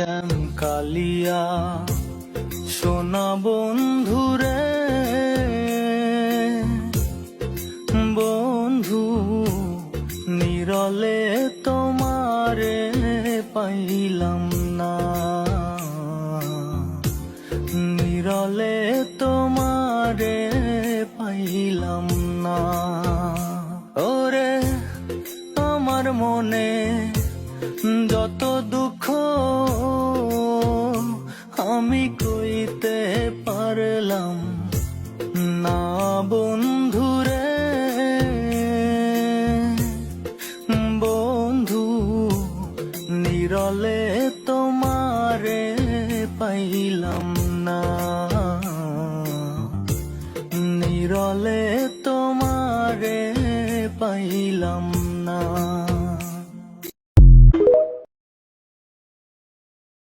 শ্যাম কালিয়া সোনা বন্ধুরে, বন্ধু নিরলে তোমারে পাইলাম না, নিরলে তোমারে পাইলাম না। ওরে আমার মনে যত দুঃখ আমি কইতে পারলাম না বন্ধুরে, বন্ধু নিরলে তোমারে পাইলাম